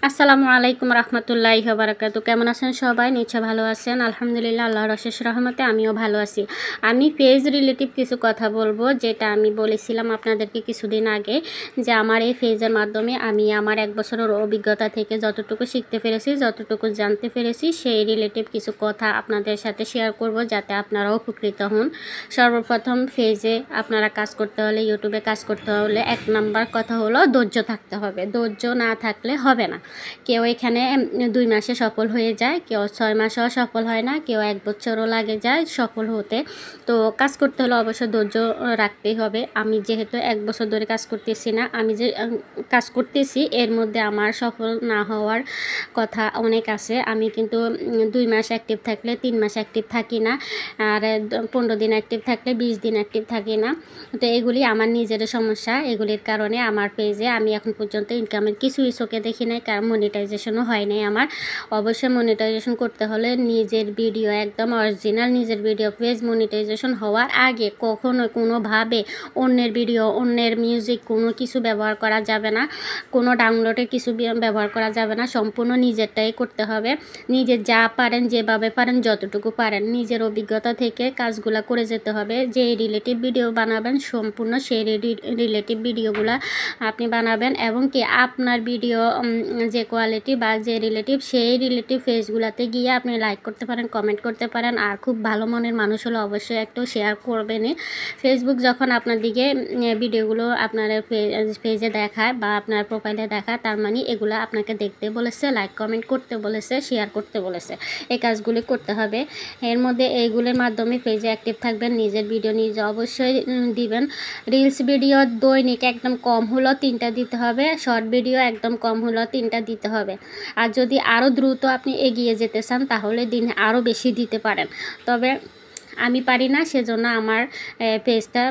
আসসালামু আলাইকুম রহমতুল্লাহি ওয়া বারাকাতুহু। কেমন আছেন সবাই? নিশ্চয় ভালো আছেন। আলহামদুলিল্লাহ, আল্লাহর অশেষ রহমতে আমিও ভালো আছি। আমি পেজ রিলেটিভ কিছু কথা বলবো, যেটা আমি বলেছিলাম আপনাদেরকে কিছুদিন আগে, যে আমার এই পেজের মাধ্যমে আমি আমার 1 বছরের অভিজ্ঞতা থেকে যতটুকু শিখতে পেরেছি, যতটুকু জানতে পেরেছি, সেই রিলেটিভ কিছু কথা আপনাদের সাথে শেয়ার করব, যাতে আপনারাও উপকৃত হন। সর্বপ্রথম, পেজে আপনারা কাজ করতে হলে, ইউটিউবে কাজ করতে হলে 1 নাম্বার কথা হলো ধৈর্য থাকতে হবে। ধৈর্য না থাকলে হবে না। কেউ এখানে 2 মাসে সফল হয়ে যায়, কেউ 6 মাসেও সফল হয় না, কেউ 1 বছরও লাগে যায় সফল হতে। তো কাজ করতে হলে অবশ্যই ধৈর্য রাখতেই হবে। আমি যেহেতু 1 বছর ধরে কাজ করতেছি না, আমি যে কাজ করতেছি এর মধ্যে আমার সফল না হওয়ার কথা অনেক আছে। আমি কিন্তু 2 মাস অ্যাক্টিভ থাকলে 3 মাস অ্যাক্টিভ থাকি না, আর 15 দিন অ্যাক্টিভ থাকলে 20 দিন অ্যাক্টিভ থাকি না। তো এগুলি আমার নিজের সমস্যা। এগুলির কারণে আমার পেজে আমি এখন পর্যন্ত ইনকামের কিছুই চোখে দেখি নাই, কারণ মনিটাইজেশনও হয় নাই আমার। অবশ্যই মনিটাইজেশন করতে হলে নিজের ভিডিও, একদম অরিজিনাল নিজের ভিডিও, পেজ মনিটাইজেশন হওয়ার আগে কখনো কোনোভাবে অন্যের ভিডিও, অন্যের মিউজিক কোনো কিছু ব্যবহার করা যাবে না, কোনো ডাউনলোডের কিছু ব্যবহার করা যাবে না। সম্পূর্ণ নিজেরটাই করতে হবে। নিজে যা পারেন, যেভাবে পারেন, যতটুকু পারেন, নিজের অভিজ্ঞতা থেকে কাজগুলো করে যেতে হবে। যে রিলেটিভ ভিডিও বানাবেন, সম্পূর্ণ সেই রিলেটিভ ভিডিওগুলো আপনি বানাবেন, এবং কি আপনার ভিডিও যে কোয়ালিটি বা যে রিলেটিভ, সেই রিলেটিভ পেজগুলোতে গিয়ে আপনি লাইক করতে পারেন, কমেন্ট করতে পারেন। আর খুব ভালো মনের মানুষ হলে অবশ্যই একটু শেয়ার করবেন। ফেসবুক যখন আপনার দিকে ভিডিওগুলো আপনার পেজে দেখায় বা আপনার প্রোফাইলে দেখায়, তার মানে এগুলো আপনাকে দেখতে বলেছে, লাইক কমেন্ট করতে বলেছে, শেয়ার করতে বলেছে। এই কাজগুলি করতে হবে। এর মধ্যে এইগুলোর মাধ্যমে পেজে অ্যাক্টিভ থাকবেন। নিজের ভিডিও নিজে অবশ্যই দিবেন। রিলস ভিডিও দৈনিক একদম কম হলেও 3টা দিতে হবে, শর্ট ভিডিও একদম কম হলেও 3টা দিতে হবে। আর যদি আরও দ্রুত আপনি এগিয়ে যেতে চান, তাহলে দিনে আরও বেশি দিতে পারেন। তবে আমি পারি না, সেজন্য আমার পেজটা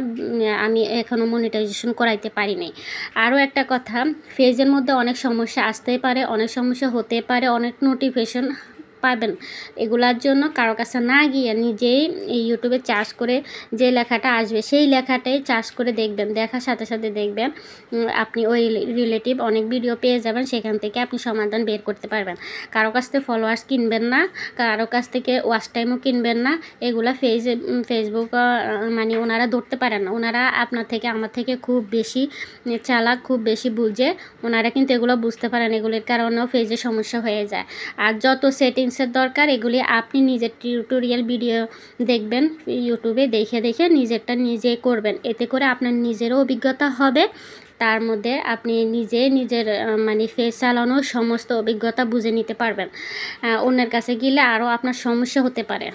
আমি এখনও মনিটাইজেশন করাইতে পারি নাই। আরও একটা কথা, পেজের মধ্যে অনেক সমস্যা আসতেই পারে, অনেক সমস্যা হতে পারে, অনেক নোটিফিকেশন পাবেন। এগুলার জন্য কারো কাছে না গিয়ে নিজেই ইউটিউবে চার্জ করে যে লেখাটা আসবে, সেই লেখাটাই চার্জ করে দেখবেন। দেখার সাথে সাথে দেখবেন আপনি ওই রিলেটিভ অনেক ভিডিও পেয়ে যাবেন, সেখান থেকে আপনি সমাধান বের করতে পারবেন। কারো কাছ থেকে ফলোয়ার্স কিনবেন না, কারো কাছ থেকে ওয়াচ টাইমও কিনবেন না। এগুলা ফেসবুক মানে ওনারা ধরতে পারেন না। ওনারা আপনার থেকে, আমার থেকে খুব বেশি চালাক, খুব বেশি বুঝে। ওনারা কিন্তু এগুলো বুঝতে পারেন, এগুলির কারণেও পেজে সমস্যা হয়ে যায়। আর যত সেটিংসের দরকার, এগুলি আপনি নিজের টিউটোরিয়াল ভিডিও দেখবেন, ইউটিউবে দেখে দেখে নিজেরটা নিজে করবেন। এতে করে আপনার নিজেরও অভিজ্ঞতা হবে। তার মধ্যে আপনি নিজের মানে পেজ চালানোর সমস্ত অভিজ্ঞতা বুঝে নিতে পারবেন। অন্যের কাছে গেলে আরও আপনার সমস্যা হতে পারে।